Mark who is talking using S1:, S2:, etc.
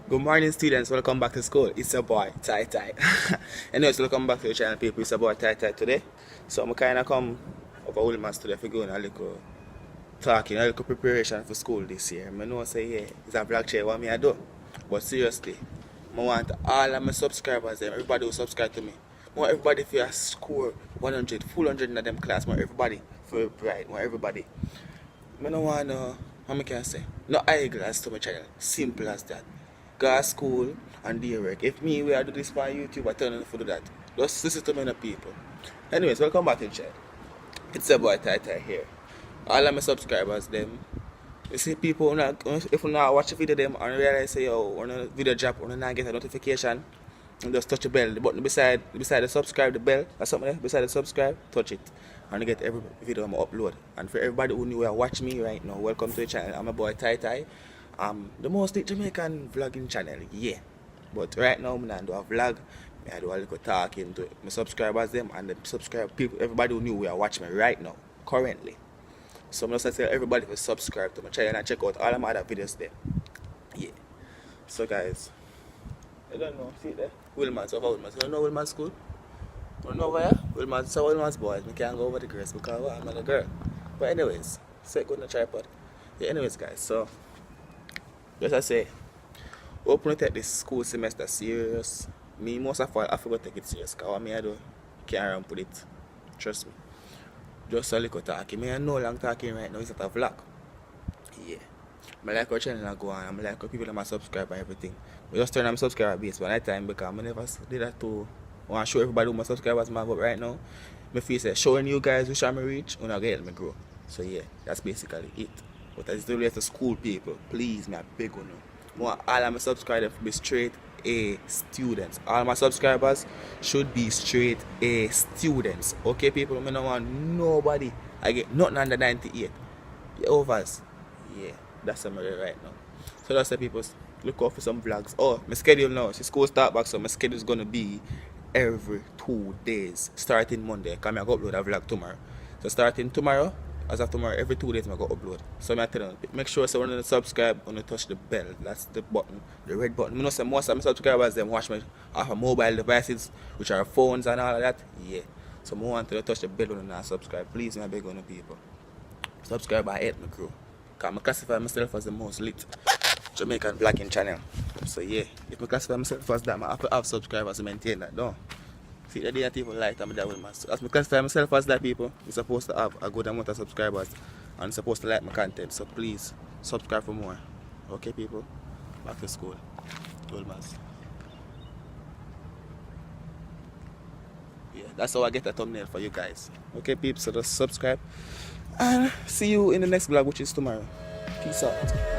S1: Good morning, students. Welcome back to school. It's your boy, Tai Tai. Anyways, welcome back to the channel, people. It's your boy, Tai Tai today. So, I'm kind of come over Woolman's today for going a little talking, a little preparation for school this year. I know I say, yeah, it's a vlog share what me I do. But seriously, I want all of my subscribers, everybody who subscribe to me. I want everybody to score 100, full 100 in them class. I want everybody for bright. I want everybody. I don't want how can I say? No eyeglass to my channel. Simple as that. Go to school and do your work. If me, we are do this for YouTube, I tell them to do that. Just listen to many people. Anyways, welcome back to the channel. It's your boy Tai Tai here. All of my subscribers, them. You see people, if you not watch a video them and realize say, yo, when a video drop, when you not get a notification, and just touch the bell. The button beside the subscribe, the bell, or something there, beside the subscribe, touch it. And you get every video I'm upload. And for everybody who new watch me right now, welcome to the channel. I'm a boy Tai Tai. The most Jamaican vlogging channel, yeah. But right now, I do a vlog. I do a little talking to my subscribers them and the subscribe people, everybody who new we are watching me right now, currently. So I'm just tell everybody to subscribe to my channel and check out all of my other videos there. Yeah. So guys, I don't know, see it there? Wilman's over Wilman's. You don't know Wilman's school? You don't know over here? Wilman's, so Wilman's boys. I can't go over the girls because well, I'm not a girl. But anyways, set good on the tripod. Yeah, anyways guys, so just I say, open to take this school semester serious. Me most of all I forgot to take it serious because what me I do can't run put it. Trust me. Just a little talking. Me I know long talking right now is not a vlog. Yeah. I like our channel go on. I like how people that subscribe and everything. We just turn on my subscriber base by that time because I never did that to I want to show everybody who my subscribers man, but right now my face is showing you guys which I'm reach and I get me grow. So yeah, that's basically it. But as the to school people, please me I beg on you. I want all of my subscribers to be straight A students. All my subscribers should be straight A students. Okay people, I don't want nobody. I get nothing under 98. Yeah, overs. Yeah, that's somebody right now. So that's the people look out for some vlogs. Oh, my schedule now. See school start back, so my schedule is gonna be every 2 days. Starting Monday. Because I go upload a vlog tomorrow. So starting tomorrow, as of tomorrow, every 2 days I go upload. So I tell you, make sure so when you subscribe, when you touch the bell, that's the button, the red button. I know say most of my subscribers them watch me off of mobile devices, which are phones and all of that. Yeah. So I want to touch the bell when you not subscribe. Please, I beg on the people. Subscribe and help me grow. Because I classify myself as the most lit Jamaican vlogging channel. So yeah, if I classify myself as that, I have to have subscribers to maintain that, don't. See, the day people like I'm that with my. As I classify myself as that, people, you're supposed to have a good amount of subscribers and supposed to like my content. So please subscribe for more. Okay, people? Back to school. Wilman's. Yeah, that's how I get a thumbnail for you guys. Okay, peeps, so just subscribe. And see you in the next vlog, which is tomorrow. Peace out.